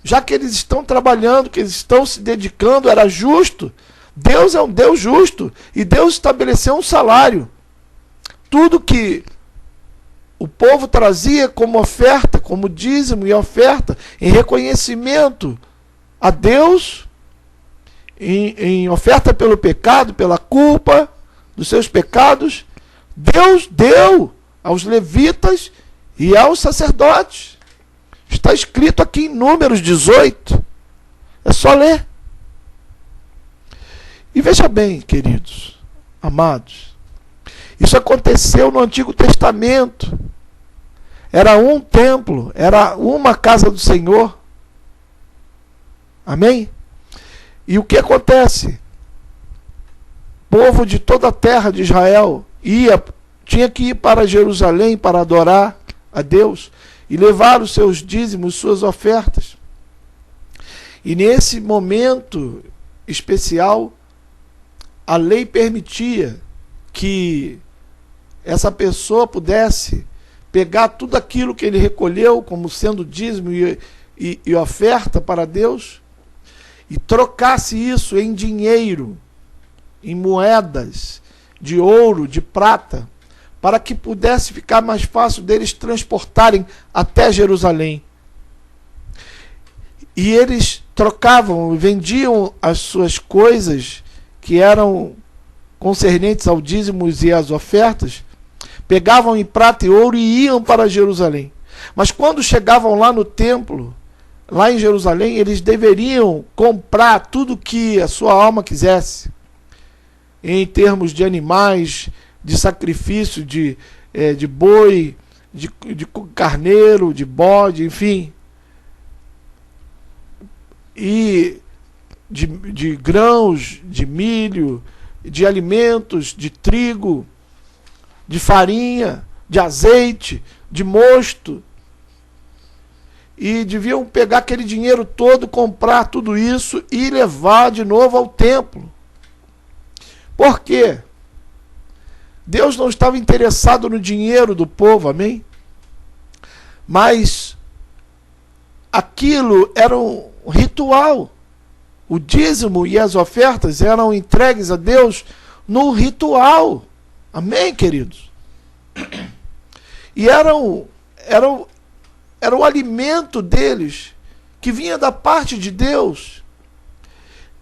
Speaker 1: Já que eles estão trabalhando, que eles estão se dedicando, era justo. Deus é um Deus justo, e Deus estabeleceu um salário. Tudo que o povo trazia como oferta, como dízimo e oferta, em reconhecimento a Deus, em oferta pelo pecado, pela culpa dos seus pecados, Deus deu aos levitas e aos sacerdotes. Está escrito aqui em Números 18. É só ler. E veja bem, queridos, amados, Isso aconteceu no Antigo Testamento. Era um templo, era uma casa do Senhor. Amém? E o que acontece? O povo de toda a terra de Israel tinha que ir para Jerusalém para adorar a Deus e levar os seus dízimos, suas ofertas. E nesse momento especial, a lei permitia que essa pessoa pudesse pegar tudo aquilo que ele recolheu como sendo dízimo e oferta para Deus e trocasse isso em dinheiro, em moedas de ouro, de prata, para que pudesse ficar mais fácil deles transportarem até Jerusalém. E eles trocavam, vendiam as suas coisas que eram concernentes ao dízimos e às ofertas, pegavam em prata e ouro e iam para Jerusalém. Mas quando chegavam lá no templo, lá em Jerusalém, eles deveriam comprar tudo que a sua alma quisesse, em termos de animais, de sacrifício, de boi, de carneiro, de bode, enfim, e de grãos, de milho, de alimentos, de trigo, de farinha, de azeite, de mosto. E deviam pegar aquele dinheiro todo, comprar tudo isso e levar de novo ao templo. Por quê? Deus não estava interessado no dinheiro do povo, amém? Mas aquilo era um ritual. O dízimo e as ofertas eram entregues a Deus no ritual. Amém, queridos? E era o alimento deles, que vinha da parte de Deus.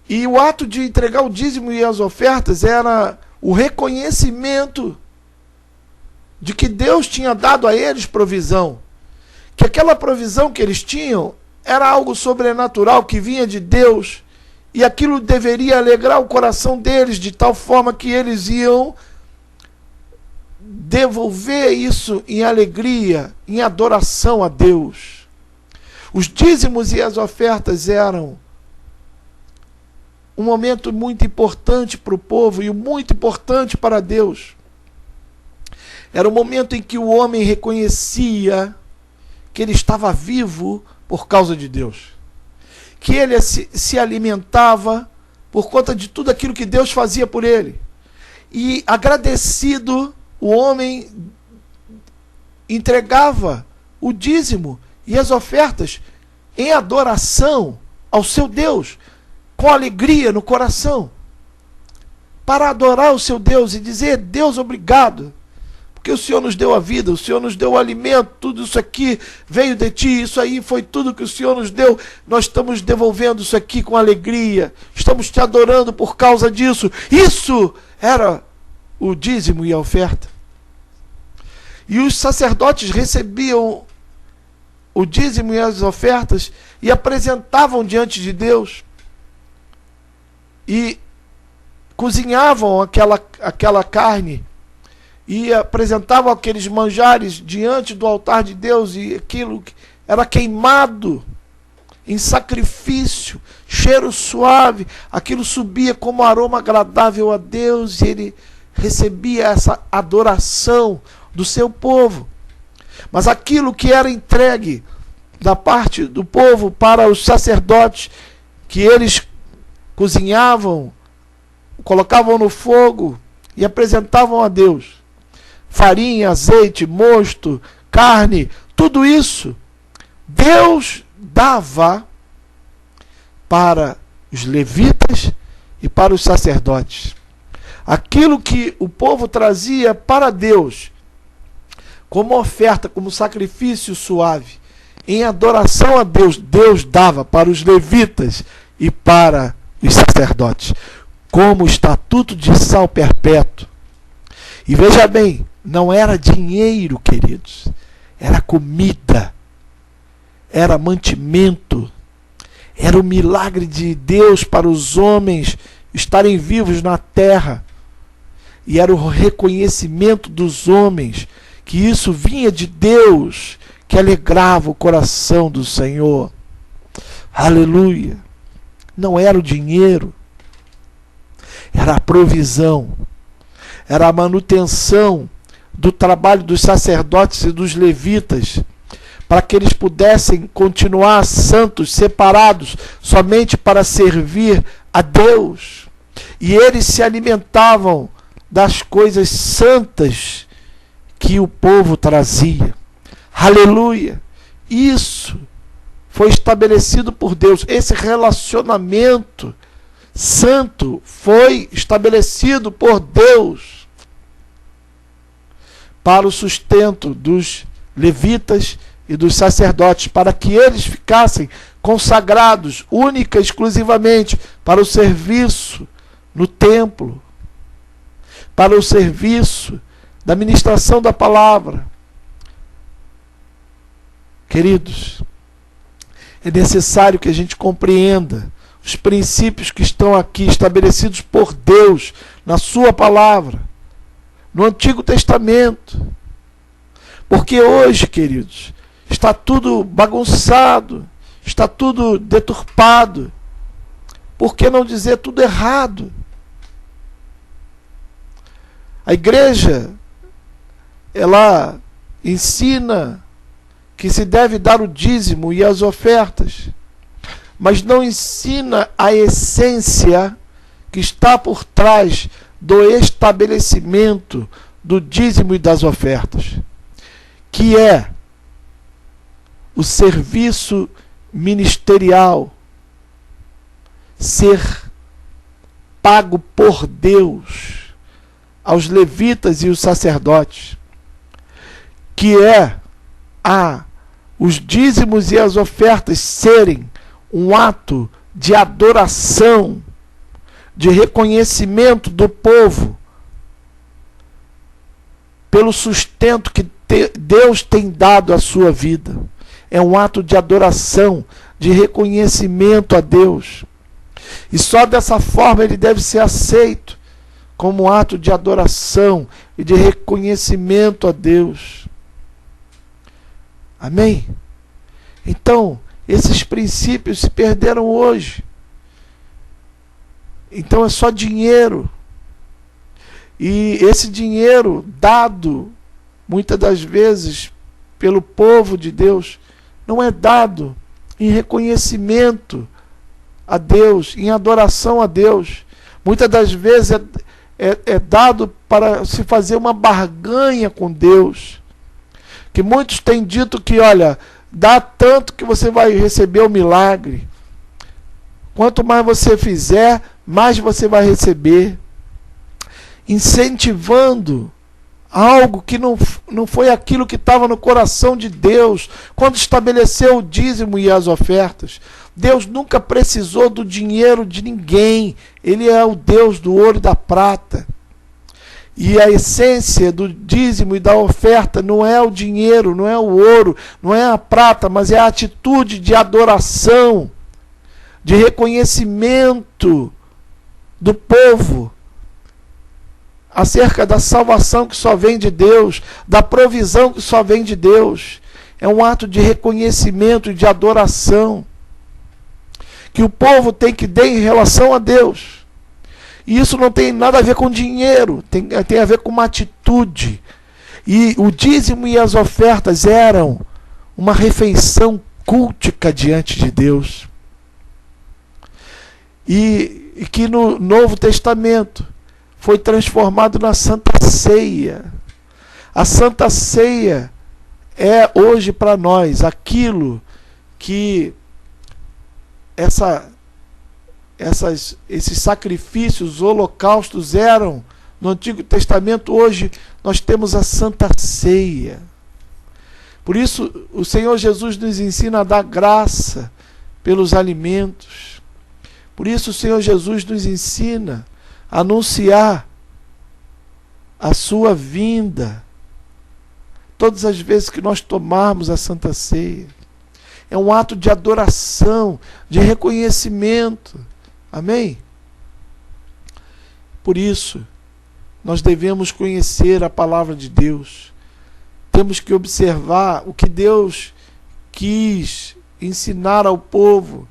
Speaker 1: E o ato de entregar o dízimo e as ofertas era o reconhecimento de que Deus tinha dado a eles provisão. Que aquela provisão que eles tinham era algo sobrenatural que vinha de Deus. E aquilo deveria alegrar o coração deles de tal forma que eles iam devolver isso em alegria, em adoração a Deus. Os dízimos e as ofertas eram um momento muito importante para o povo e muito importante para Deus. Era o momento em que o homem reconhecia que ele estava vivo por causa de Deus, que ele se alimentava por conta de tudo aquilo que Deus fazia por ele. E agradecido, o homem entregava o dízimo e as ofertas em adoração ao seu Deus, com alegria no coração, para adorar o seu Deus e dizer: Deus, obrigado, porque o Senhor nos deu a vida, o Senhor nos deu o alimento, tudo isso aqui veio de Ti, isso aí foi tudo que o Senhor nos deu, nós estamos devolvendo isso aqui com alegria, estamos Te adorando por causa disso. Isso era o dízimo e a oferta. E os sacerdotes recebiam o dízimo e as ofertas e apresentavam diante de Deus e cozinhavam aquela carne e apresentavam aqueles manjares diante do altar de Deus, e aquilo era queimado em sacrifício, cheiro suave, aquilo subia como aroma agradável a Deus, e ele recebia essa adoração do seu povo. Mas aquilo que era entregue da parte do povo para os sacerdotes, que eles cozinhavam, colocavam no fogo e apresentavam a Deus, farinha, azeite, mosto, carne, tudo isso Deus dava para os levitas e para os sacerdotes. Aquilo que o povo trazia para Deus como oferta, como sacrifício suave, em adoração a Deus, Deus dava para os levitas e para os sacerdotes, como estatuto de sal perpétuo. E veja bem, não era dinheiro, queridos, era comida, era mantimento, era o milagre de Deus para os homens estarem vivos na terra. E era o reconhecimento dos homens que isso vinha de Deus, que alegrava o coração do Senhor. Aleluia! Não era o dinheiro, era a provisão, era a manutenção do trabalho dos sacerdotes e dos levitas, para que eles pudessem continuar santos, separados, somente para servir a Deus. E eles se alimentavam das coisas santas que o povo trazia. Aleluia! Isso foi estabelecido por Deus. Esse relacionamento santo foi estabelecido por Deus para o sustento dos levitas e dos sacerdotes, para que eles ficassem consagrados única e exclusivamente para o serviço no templo, para o serviço da ministração da palavra. Queridos, é necessário que a gente compreenda os princípios que estão aqui estabelecidos por Deus na sua palavra, no Antigo Testamento. Porque hoje, queridos, está tudo bagunçado, está tudo deturpado. Por que não dizer tudo errado? A igreja, ela ensina que se deve dar o dízimo e as ofertas, mas não ensina a essência que está por trás do estabelecimento do dízimo e das ofertas, que é o serviço ministerial ser pago por Deus aos levitas e os sacerdotes, que é os dízimos e as ofertas serem um ato de adoração, de reconhecimento do povo pelo sustento que Deus tem dado à sua vida. É um ato de adoração, de reconhecimento a Deus. E só dessa forma ele deve ser aceito como um ato de adoração e de reconhecimento a Deus. Amém? Então, esses princípios se perderam hoje. Então é só dinheiro. E esse dinheiro dado, muitas das vezes, pelo povo de Deus, não é dado em reconhecimento a Deus, em adoração a Deus. Muitas das vezes é dado para se fazer uma barganha com Deus. Que muitos têm dito que, olha, dá tanto que você vai receber o milagre. Quanto mais você fizer, mais você vai receber. Incentivando algo que não foi aquilo que estava no coração de Deus quando estabeleceu o dízimo e as ofertas. Deus nunca precisou do dinheiro de ninguém. Ele é o Deus do ouro e da prata. E a essência do dízimo e da oferta não é o dinheiro, não é o ouro, não é a prata, mas é a atitude de adoração, de reconhecimento do povo acerca da salvação que só vem de Deus, da provisão que só vem de Deus. É um ato de reconhecimento e de adoração que o povo tem que dar em relação a Deus. E isso não tem nada a ver com dinheiro, tem a ver com uma atitude. E o dízimo e as ofertas eram uma refeição cultica diante de Deus. E que no Novo Testamento foi transformado na Santa Ceia. A Santa Ceia é hoje para nós aquilo que esses sacrifícios, holocaustos eram no Antigo Testamento. Hoje nós temos a Santa Ceia. Por isso o Senhor Jesus nos ensina a dar graça pelos alimentos. Por isso o Senhor Jesus nos ensina a anunciar a sua vinda todas as vezes que nós tomarmos a Santa Ceia. É um ato de adoração, de reconhecimento. Amém? Por isso, nós devemos conhecer a palavra de Deus. Temos que observar o que Deus quis ensinar ao povo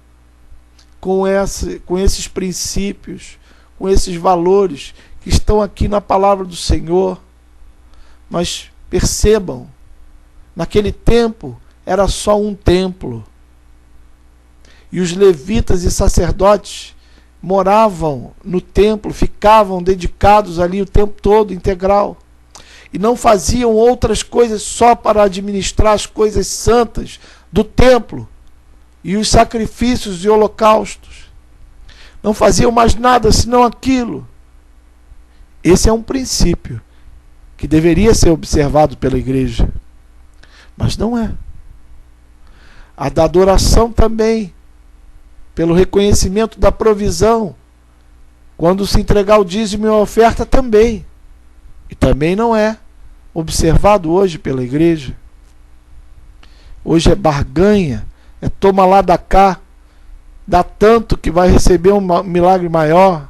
Speaker 1: com esses princípios, com esses valores que estão aqui na palavra do Senhor. Mas percebam, naquele tempo era só um templo. E os levitas e sacerdotes moravam no templo, ficavam dedicados ali o tempo todo, integral. E não faziam outras coisas só para administrar as coisas santas do templo e os sacrifícios e holocaustos. Não faziam mais nada senão aquilo. Esse é um princípio que deveria ser observado pela igreja, mas não é. A da adoração também, pelo reconhecimento da provisão, quando se entregar o dízimo e a oferta também. E também não é observado hoje pela igreja. Hoje é barganha, é toma lá da cá, dá tanto que vai receber um milagre maior,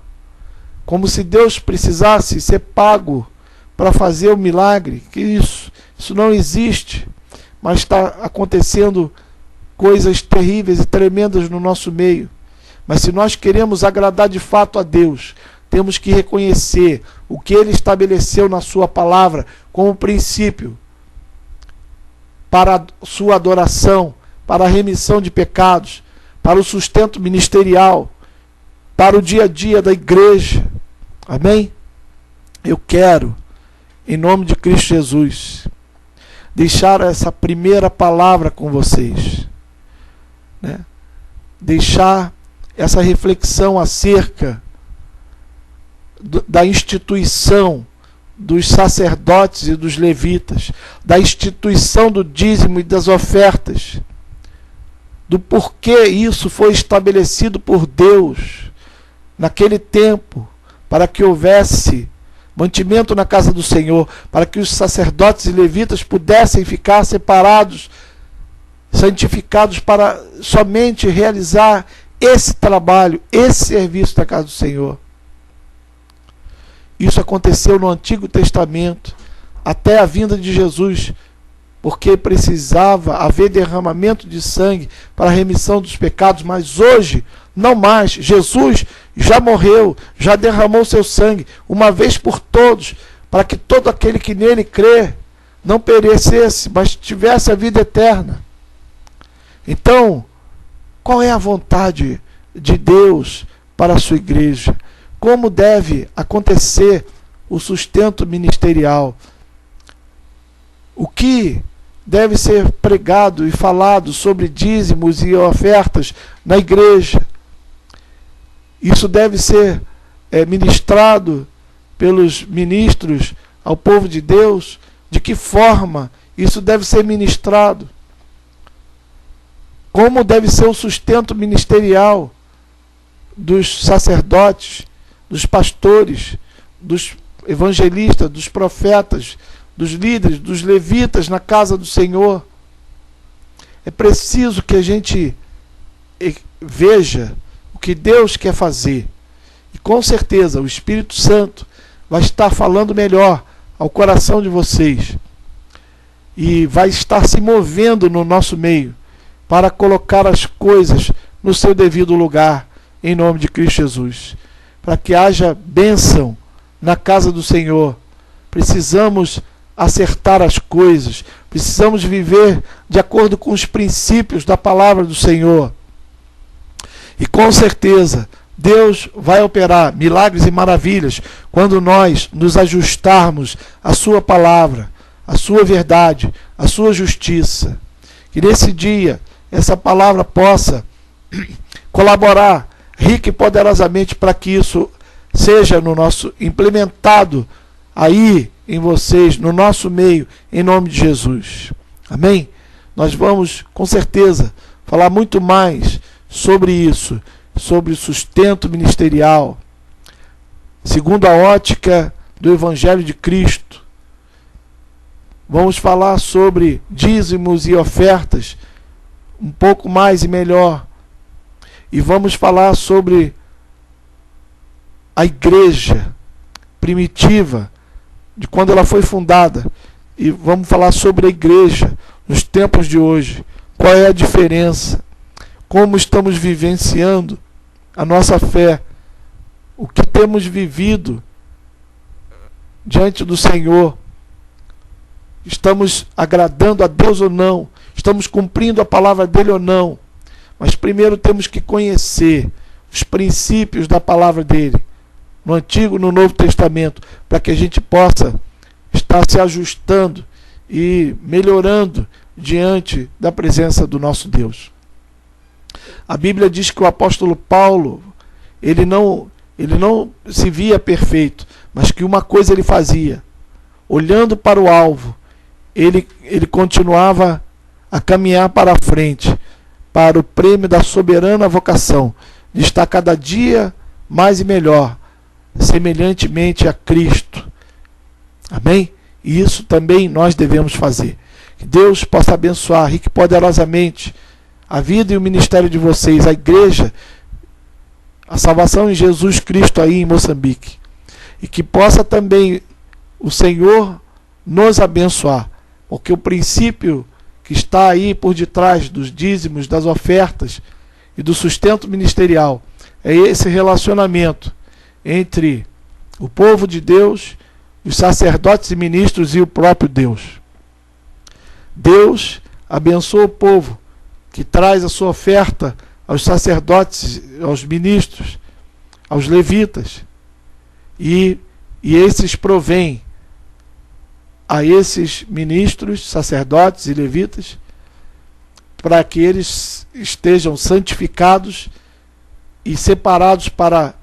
Speaker 1: como se Deus precisasse ser pago para fazer o milagre. Que isso não existe, mas está acontecendo coisas terríveis e tremendas no nosso meio. Mas se nós queremos agradar de fato a Deus, temos que reconhecer o que Ele estabeleceu na sua palavra como princípio para a sua adoração, para a remissão de pecados, para o sustento ministerial, para o dia a dia da igreja. Amém? Eu quero, em nome de Cristo Jesus, deixar essa primeira palavra com vocês, né? Deixar essa reflexão acerca da instituição dos sacerdotes e dos levitas, da instituição do dízimo e das ofertas, do porquê isso foi estabelecido por Deus naquele tempo, para que houvesse mantimento na casa do Senhor, para que os sacerdotes e levitas pudessem ficar separados, santificados para somente realizar esse trabalho, esse serviço da casa do Senhor. Isso aconteceu no Antigo Testamento, até a vinda de Jesus, porque precisava haver derramamento de sangue para a remissão dos pecados, mas hoje, não mais. Jesus já morreu, já derramou seu sangue, uma vez por todos, para que todo aquele que nele crê não perecesse, mas tivesse a vida eterna. Então, qual é a vontade de Deus para a sua igreja? Como deve acontecer o sustento ministerial? O que deve ser pregado e falado sobre dízimos e ofertas na igreja? Isso deve ser ministrado pelos ministros ao povo de Deus? De que forma isso deve ser ministrado? Como deve ser o sustento ministerial dos sacerdotes, dos pastores, dos evangelistas, dos profetas, dos líderes, dos levitas na casa do Senhor? É preciso que a gente veja o que Deus quer fazer. E com certeza o Espírito Santo vai estar falando melhor ao coração de vocês. E vai estar se movendo no nosso meio para colocar as coisas no seu devido lugar, em nome de Cristo Jesus. Para que haja bênção na casa do Senhor, precisamos acertar as coisas, precisamos viver de acordo com os princípios da palavra do Senhor. E com certeza, Deus vai operar milagres e maravilhas quando nós nos ajustarmos à sua palavra, à sua verdade, à sua justiça. Que nesse dia, essa palavra possa colaborar rica e poderosamente para que isso seja implementado aí em vocês, no nosso meio, em nome de Jesus. Amém? Nós vamos, com certeza, falar muito mais sobre isso, sobre o sustento ministerial, segundo a ótica do Evangelho de Cristo. Vamos falar sobre dízimos e ofertas um pouco mais e melhor. E vamos falar sobre a igreja, primitiva, de quando ela foi fundada, e vamos falar sobre a igreja nos tempos de hoje. Qual é a diferença? Como estamos vivenciando a nossa fé? O que temos vivido diante do Senhor? Estamos agradando a Deus ou não? Estamos cumprindo a palavra dele ou não? Mas primeiro temos que conhecer os princípios da palavra dele, no Antigo e no Novo Testamento, para que a gente possa estar se ajustando e melhorando diante da presença do nosso Deus. A Bíblia diz que o apóstolo Paulo, ele não se via perfeito, mas que uma coisa ele fazia: olhando para o alvo, ele continuava a caminhar para a frente, para o prêmio da soberana vocação, de estar cada dia mais e melhor, semelhantemente a Cristo. Amém? E isso também nós devemos fazer. Que Deus possa abençoar rico e poderosamente a vida e o ministério de vocês, a igreja, a salvação em Jesus Cristo aí em Moçambique. E que possa também o Senhor nos abençoar, porque o princípio que está aí por detrás dos dízimos, das ofertas e do sustento ministerial é esse relacionamento entre o povo de Deus, os sacerdotes e ministros e o próprio Deus. Deus abençoa o povo que traz a sua oferta aos sacerdotes, aos ministros, aos levitas, e esses provêm a esses ministros, sacerdotes e levitas, para que eles estejam santificados e separados para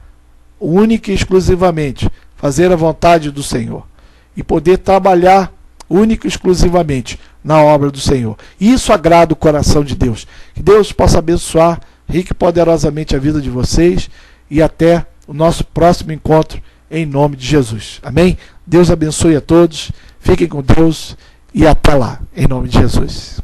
Speaker 1: única e exclusivamente fazer a vontade do Senhor e poder trabalhar única e exclusivamente na obra do Senhor. Isso agrada o coração de Deus. Que Deus possa abençoar rica e poderosamente a vida de vocês, e até o nosso próximo encontro em nome de Jesus. Amém? Deus abençoe a todos. Fiquem com Deus e até lá, em nome de Jesus.